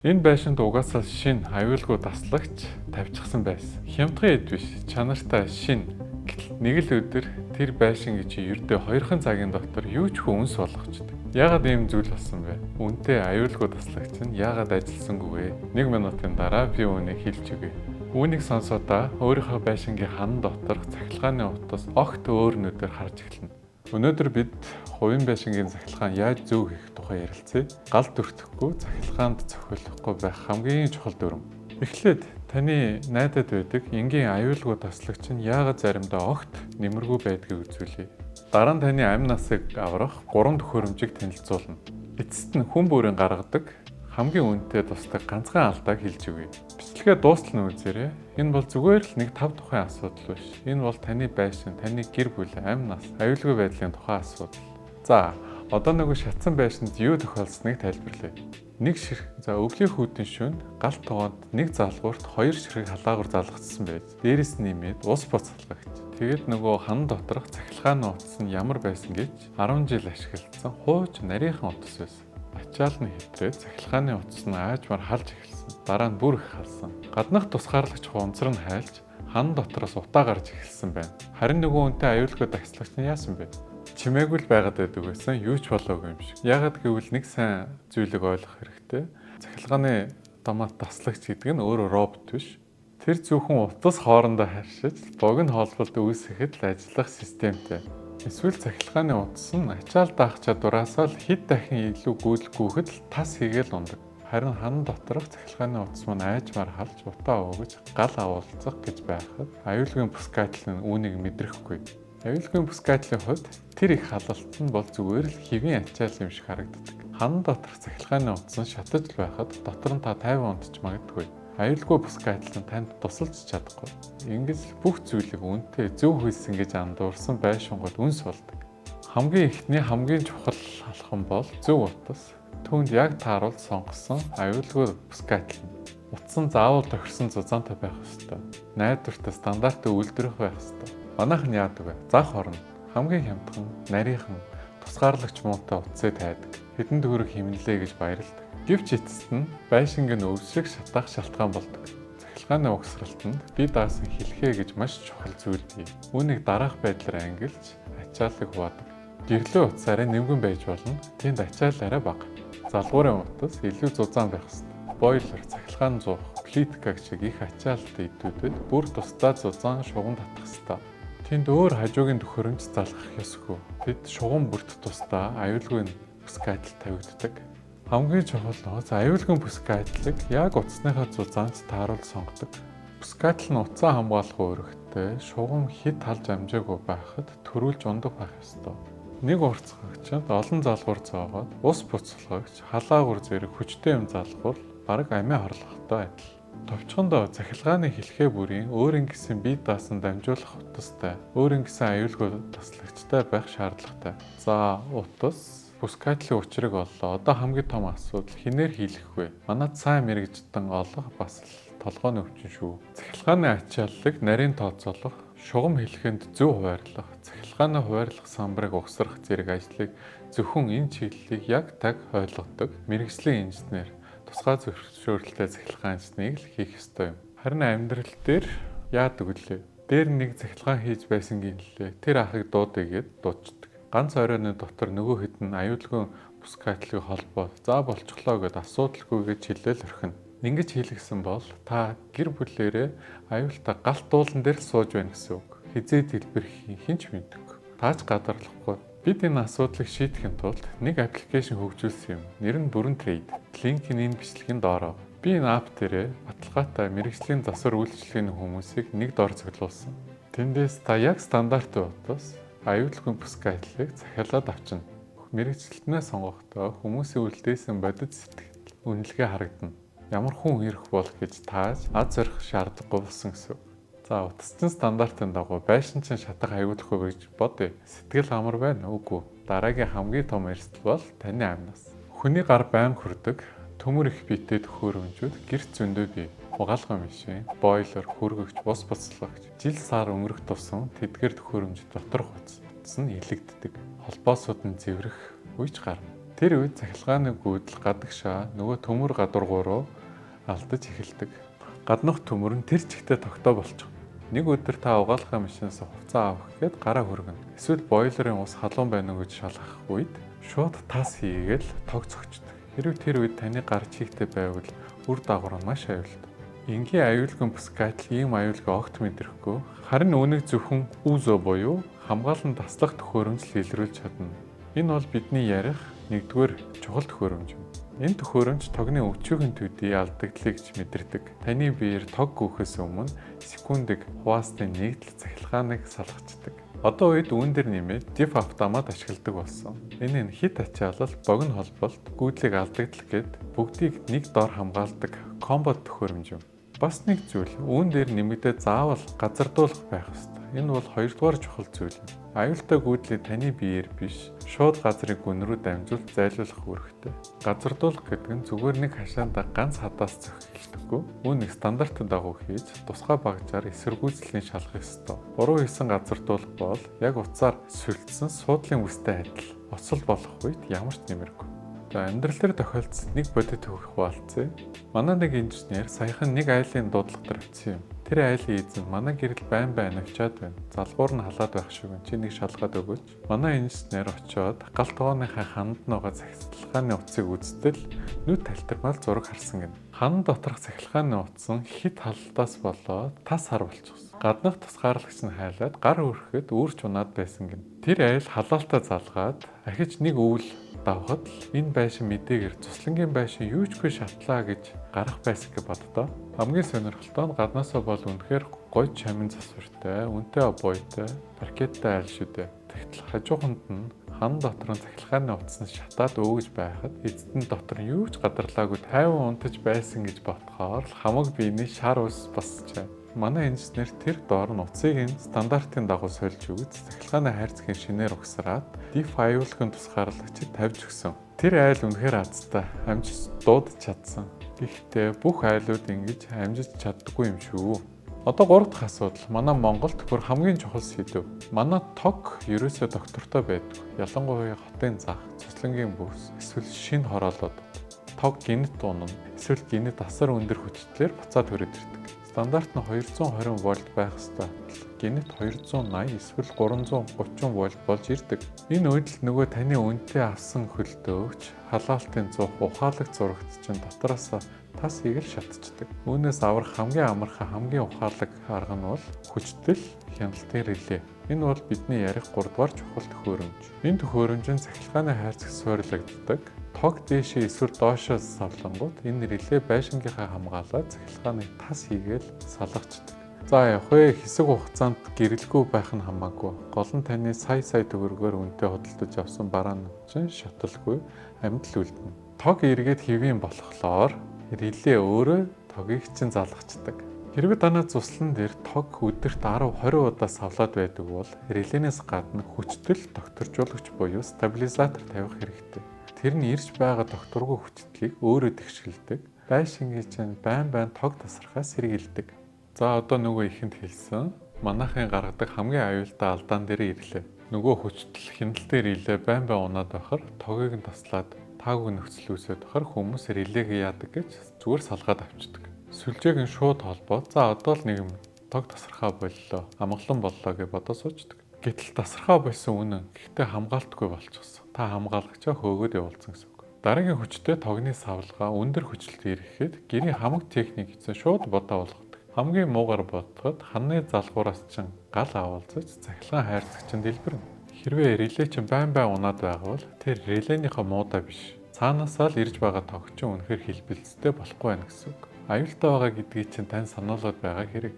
Энэ байшинд угаасаа шинэ аюулгүй таслагч тавьчихсан байсан. Хямдхан эд биш, чанартай шинэ. Гэтэл нэг л өдөр тэр байшин гэж ердөө 2 цагийн дотор юу ч хүнс болгочдөг. Яагаад ийм зүйл болсон бэ? Үнэтэй аюулгүй таслагч нь яагаад ажилласангүй вэ? 1 минутын дараа би үүнийг хэлж өгье. Үүнийг сонсоодаа өөрийнхөө байшингийн хан дотор цахилгааны утас огт өөр нүдээр харж эхэлнэ. Өнөөдөр бид хувийн байшингийн цахилгаан яаж зөв хийх тухай ярилцъя. Гал дүртэхгүй, цахилгаанд цохиулахгүй байх хамгийн чухал дүрм. Эхлээд таны найдад байдаг энгийн аюулгүй таслагч нь яагаад заримдаа огт нэмэргүй байдгийг үзүүлье. Дараа нь таны амь насыг аврах 3 төхөөрөмжийг танилцуулна. Эцэст нь хүн бүрийн гаргадаг хамгийн үнэтэй тусдаг ганцхан алдааг хэлж өгье. Бичлэгээ дуустал нь үзээрэй. Энэ бол зүгээр л нэг 5 тухайн асуудал биш. Энэ бол таны байшин, таны гэр бүл, амь нас, аюулгүй байдлын тухайн асуудал. За, одоо нөгөө шатсан байшинд юу тохиолдсныг тайлбарлая. Өвлийн хүүдийн шөнө галт тогоонд нэг залгуурт 2 ширхэг халаагуур залгацсан байж. Дээрээс нь нэмээд ус буцалгагч. Тэгээд нөгөө хан доторх цахилгааны утас нь ямар байсан гэж 10 жил ашигласан хууч нарийнхан утас байсан. Ачаал нь хэтрээд цахилгааны утас нь аажмаар халж эхэлсэн. Дараа нь бүр их халсан. Гаднах тусгаарлагч хунцар нь хайлж хан дотроос утаа гарч эхэлсэн байна. Харин нөгөө үнэтэй аюулгүй таслагч нь яасан бэ? Чимээгүй л байгаад байдаг байсан. Юу ч болоогүй юм шиг. Яагаад гэвэл нэг сайн зүйлийг ойлгох хэрэгтэй. Цахилгааны автомат таслагч гэдэг нь өөрөө робот биш. Тэр зөвхөн утас хоорондоо харьшиж, богино холболт үүсгэхэд л ажиллах системтэй. Эсвэл цахилгааны утас нь ачаал даах чадвараасаа л хэд дахин илүү гүйцэтгэхэд л тас хийгээл ундаг. Харин хан доторх цахилгааны утас маань аажмаар халж утаа өгөж гал авуулцах гэж байхад аюулгүй бүсгайдал нь үүнийг мэдрэхгүй. Аюулгүй бүсгайдлын хувьд тэр их халалт нь бол зүгээр л хэвийн ачаал юм шиг харагддаг. Хан доторх цахилгааны утас нь шатаж байхад дотор нь та 50 унтж магадгүй. Аюулгүй бүсгайдал нь танд тусалж чадахгүй. Ингэж бүх зүйлийг үнэтэй зөв хийсэн гэж андуурсан байшингууд үнс болдог. Хамгийн эхний хамгийн чухал алхам бол зөв утас. Түүнд яг тааруулж сонгосон аюулгүй бүсгайдал нь. Утас нь заавал тохирсон зузаантай байх ёстой. Найдвартай стандарттай үйлдвэрх байх ёстой. Манайхан яадаг вэ? Зах орно. Хамгийн хямдхан, нарийнхан, тусгаарлагч муутай утсыг тайдаг. Хэдэн төгрөг хэмнэлээ гэж баярлдаг. Гэвч эцэст нь байшингийн өвсөг шатаах шалтгаан болдог. Цахилгааны угсралтанд би даасан хэлхээ гэж маш чухал зүйл бий. Үүнийг дараах байдлаар ангилж ачааллыг хувадаг. Гэрлээ утас арай нэмгэн байж болно. Тэнд ачаал арай бага. Залгуурын утас илүү зузаан байх ёстой. Бойлер, цахилгаан зуух, плитка гэх их ачаалтай эдүүдэд бүр тусдаа зузаан шугам татах ёстой. Тэнд өөр хажуугийн төхөөрөмж залгах ёсгүй. Тэд шугам бүрт тусдаа аюулгүй бүсгайдал тавигддаг. Хамгийн чухал нь аюулгүй бүсгайдлыг яг утасныхаа зузаанд тааруулж сонгодог. Бүсгайдал нь утсаа хамгаалах үүрэгтэй шугам хэд талж амжаагүй байхад төрүүлж ундаг байх ёстой. Нэг уртцагчид олон залгуур зоогоод ус буцалгагч, халаагуур зэрэг хүчтэй юм залгуул бараг амиа хорлохтой адил. Товчхондоо цахилгааны хэлхээ бүрийн өөрийн гэсэн бие даасан дамжуулах утастай, өөрийн гэсэн аюулгүй таслагчтай байх шаардлагатай. За, утас бүсгайдлын учрыг оллоо. Одоо хамгийн том асуудал хинээр хийлгэх вэ? Манайд сайн мэрэгжтэн олох бас л толгойн өвчин шүү. Цахилгааны ачааллыг нарийн тооцоолох, шугам хэлхэнд зөв хуваарлах, цахилгааны хуваарлах самбарыг угсрах зэрэг ажлыг зөвхөн энэ чиглэлийг яг таг ойлгодог мэргэжлийн инженер, тусгай зөвшөөрөлтэй цахилгаан инженерийг л хийх ёстой юм. Харин амьдрал дээр яадаг үлээ? Дээр нэг цахилгаан хийж байсан гинлээ. Тэр ахыг дуудъя гэд дуудчихдаг. Ганц оройны дотор нөгөө хэд нь аюулгүй бүсгайдлыг холбоо за болчихлоо гэд асуудалгүйгээд хилээл орхино. Ингэж хийлгсэн бол та гэр бүлээрээ аюултай галт дуулан дээр сууж байна гэсэн үг. Хизээ дэлбэрхийн хинч мэдгүй. Таач гадарлахгүй. Бид энэ асуудлыг шийдэхин тулд нэг аппликейшн хөгжүүлсэн юм. Нэр нь Бүрэн Трейд. Линк нь энэ бичлэгийн доор. Би энэ апп дээрээ баталгаатай мэргэжлийн засвар үйлчилгээний хүмүүсийг нэг дор цуглуулсан. Тэндээс та яг стандартын утас аюулгүй бүсгайдлыг захиалаад авчна. Мэргэжилтнээ сонгохдоо хүмүүсийн үлдээсэн бодит сэтгэл үнэлгээ харагдана. Ямар хүн ирэх бол гэж тааж аз зорих шаардлагагүй болсон гэсэн. За, утасчин стандартын дагуу байшин чинь шатах аюулгүй гэж бодъё. Сэтгэл амар байна үгүй. Дараагийн хамгийн том эрсдэл бол таны амь нас. Хүний гар байн хүрдэг төмөр их биетэй төхөөрөмжүүд гэрт зөндөө бий. Угаалгын машин, бойлер, хүргэгч, ус буцалгагч, жил сар өнгөрөх тусам тэдгээр төхөөрөмж доторх утас нь илэгддэг. Холбоосууд нь зэврэх үеч гарна. Тэр үед цахилгааны гүйдэл гадагшаа нөгөө төмөр гадургуу руу алдаж эхэлдэг. Гаднах төмөр нь тэр чигтээ тогтоо болчих. Нэг өдөр та угаалгын машинаас хувцас авах гээд гараа хүргэнэ. Эсвэл бойлерын ус халуун байна уу гэж шалгах үед шууд тас хийгээл тог цогчдог. Хэрвээ тэр үед таны гар чигтээ байвал үр дагавар нь маш аюултай. Энгийн аюулгүй бүсгайтал ийм аюулгүй огт мэдрэхгүй. Харин үүнийг зөвхөн үзөө буюу хамгаалан таслах төхөөрөмж илрүүлж чадна. Энэ бол бидний ярих нэгдүгээр чухал төхөөрөмж юм. Энэ төхөөрөмж тогны өчүүхэн төдий алдагдлыг мэдэрдэг. Таны биеэр тог гүйхээс өмнө секундэг хуваасны нэгдэл цахилгааныг салгачдаг. Одоо үед үүн дээр нэмээд диф автомат ашигладаг болсон. Энэ нь хит ачаалал, богино холболт, гүйдлийг алдагдал гэд бүгдийг нэг дор хамгаалдаг комбо төхөөрөмж юм. Бас нэг зүйл, үүн дээр нэмэгдээд заавал газардуулах байх ёстой. Энэ бол хоёрдугаар чухал зүйл юм. Аюултай гүйдлийг таны биеэр биш, шууд газрыг гүн рүү дамжуулж зайлуулах үүрэгтэй. Газардуулах гэдэг нь зүгээр нэг хашаанда ганц хадаас зөхилдөггүй. Үүнийг стандартын дагуу хийж, тусгай багжаар эсэргүүцлийн шалгах ёстой. Буруу хийсэн газардуулах бол яг утсаар сүлдсэн суудлын үстэй адил. Оцол болох үед ямар ч нэмэргүй. За амьдрал дээр тохиолдсон нэг бодит төвх хуваалцъя. Манай нэг инженер саяхан нэг айлын дуудлага дээр очив юм. Тэр айлын эзэн манай гэрэл байн авчаад байна. Залгуур нь халаад байх шиг байна. Чи нэг шалгаад өгөөч. Манай инженер очиод галт тооныхаа ханд нугаа цахилгааны утсыг үзтэл нүд талтармал зураг харсан гэнэ. Хан доторх цахилгааны утас нь хит халдаас болоод тас хар болчихсон. Гаднах тусгаарлагч нь хайлаад гар өрхөд үүрч унаад байсан гэнэ. Тэр айл халаалтаа залгаад ахиж нэг өвөл давхад энэ байшин мэдээгээр цуслангийн байшин юу ч гүй шатлаа гэж гарах байсан гэж боддоо. Хамгийн сонирхолтой нь гаднаасаа бол үнэхээр гоё чамин засвартай, үнэтэй буйтай, паркеттай айл шүү дээ. Тэгтэл хажууханд нь хан дотор нь цахилгааны утас нь шатаад өвгөж байхад эзэдэн дотор нь юу ч гадарлаагүй тайван унтаж байсан гэж бодохоор хамаг биений шар ус басжээ. Манай инженер тэр доор нь утсыг стандартын дагуу сольж өгч цахилгааны хайрцагын шинээр угсраад диф аюулгын тусгаарлагчид тавьж өгсөн. Тэр айл үнэхээр азтай, амжиж дуудаж чадсан. Гэхдээ бүх айлууд ингэж амжиж чаддаггүй юм шүү. Одоо гурав дахь асуудал. Манай Монголд бүр хамгийн чухал сэдв. Манай тог ерөөсөө доктортой байдаг. Ялангуяа хотын зах, цуслангийн бүс, эсвэл шинэ хороолоод тог гинт унана. Эсвэл гинт асар өндөр хүчтэйгээр буцаад төрөд ирдэг. Стандарт нь 220 вольт байх ёстой. Гинт 280 эсвэл 330 вольт болж ирдэг. Энэ үед л нөгөө таны үнэтэй авсан хөлдөөч халаалтын зуух ухаалаг зурагт чинь дотроос тас хийгээл шатчихдаг. Үүнээс аврах хамгийн амархан хамгийн ухаалаг арга нь бол хүчтэл хяналтын реле. Энэ бол бидний ярих 3 дугаар чухал төхөөрөмж. Энэ төхөөрөмж нь цахилгааны хайрцаг суурилагддаг. Тог дээшээ эсвэл доошоо савлангууд энэ реле байшингийнхаа хамгаалаад цахилгааныг тас хийгээл салгачдаг. За явах вэ, хэсэг хугацаанд гэрэлгүй байх нь хамаагүй. Гол нь таны сая төгрөгөөр үнэтэй худалдаж авсан бараан чинь шаталгүй амьд л үлдэнэ. Тог эргээд хэвийн болохоор реле өөрөө тогийг чинь залгачдаг. Хэрвээ танай цуслан дээр тог өдөрт 10-20 удаа савлаад байдаг бол релэнээс гадна хүчтэл докторжуулагч буюу стабилизатор тавих хэрэгтэй. Тэр нь ирж байгаа докторгүй хүчтлийг өөрөө тэгшгэлдэг. Байшингийн чинь байн тог тасрахаас сэргийлдэг. За одоо нөгөө ихэнд хэлсэн манайхын гаргадаг хамгийн аюултай алдаан дээр ирлээ. Нөгөө хүчтэл хяналтын реле байн унаад байхаар тогийг нь таслаад таагүй нөхцөл үүсээд байхаар хүмүүс релег яадаг гэж зүгээр салгаад авчдаг. Сүлжээг нь шууд холбоод за одоо л нэг юм тог тасархаа боллоо, амгалан боллоо гэж бодож суучдаг. Гэтэл тасархаа болсон үнэн гэхдээ хамгаалтгүй болчихсон. Та хамгаалагчаа хөөгөөд явуулсан гэсэн үг. Дараагийн хүчтэй тогны савлгаа өндөр хүчлэлт ирэхэд гэрийн хамаг техник эзэн шууд бодоо болгодог. Хамгийн муугар бодоход ханны залгуураас чинь гал авалцаж цахилгаан хайрцагчин дэлбэрнэ. Хэрвээ реле чинь байн унаад байгавал тэр реленийхээ муудаа биш. Цаанаасаа л ирж байгаа тог чинь үнэхээр хэлбэлцтэй болохгүй байна гэсэн үг. Аюултай байгаа гэдгийг чинь тань сануулад байгаа хэрэг.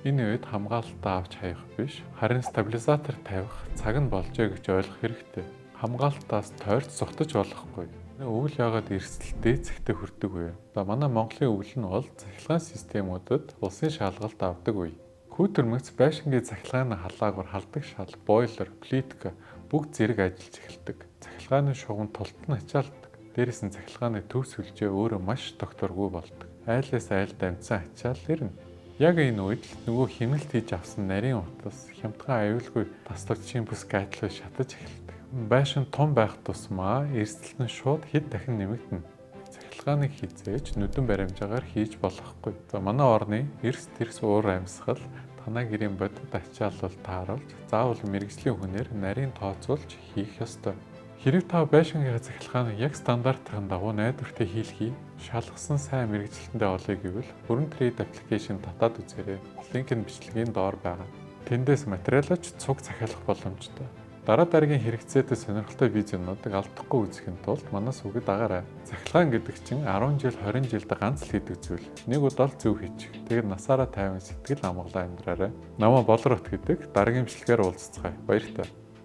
Энэ үед хамгаалтаа авч хаях биш, харин стабилизатор тавих цаг нь болжээ гэж ойлгох хэрэгтэй. Хамгаалтаас тойрч зогтож болохгүй. Өвөл яагаад эрсдэлтэй зэгтээ хүрдэг вэ? За манай Монголын өвөл нь бол цахилгаан системүүдэд улсын шалгалт авдаг үе. Хүүтэрмэгц байшингийн цахилгааны халаагуур халдаг шал, бойлер, плитка бүгд зэрэг ажиллаж эхэлдэг. Цахилгааны шугам тултан ачаалдаг. Дээрээс нь цахилгааны төв сүлжээ өөрөө маш докторгүй болдог. Айлаас айл дамжсан ачаал ирнэ. Яг энэ үед л нөгөө хяналт хийж авсан нарийн утас хямдхан аюулгүй таслагчийн бүс гайдлыг шатаж эхэлдэг. Байшин том байх тусмаа эрсдэл нь шууд хэд дахин нэмэгдэнэ. Цахилгааныг хизээж нүдэн баримжаагаар хийж болохгүй. За манай орны эрс тэрс уур амьсгал танай гэрийн бодит ачаалал тааруулж, заавал мэрэгжлийн хүнээр нарийн тооцоолж хийх ёстой. Хэрэв та байшингийн цахилгааныг яг стандартын дагуу найдвартай хийлхий, шалгасан сайн мэрэгжилтэндээ олъё гэвэл Бүрэн Трейд аппликейшн татаад үзээрэй. Линк нь бичлэгийн доор байгаа. Тэндээс материалаач цуг захиалах боломжтой. Дараа дараагийн хэрэгцээтэй сонирхолтой видеонуудыг алдахгүй үзэхийн тулд манаас үгэд дагаарай. Цахилгаан гэдэг чинь 10 жил 20 жилд ганц л хийдэг зүйл. Нэг удаа л зөв хийчих. Тэгээд насаараа тайван сэтгэл амгалан амьдраарай. Намаа Болрот гэдэг дараагийн бичлэгээр уулзцгаая. Баяртай.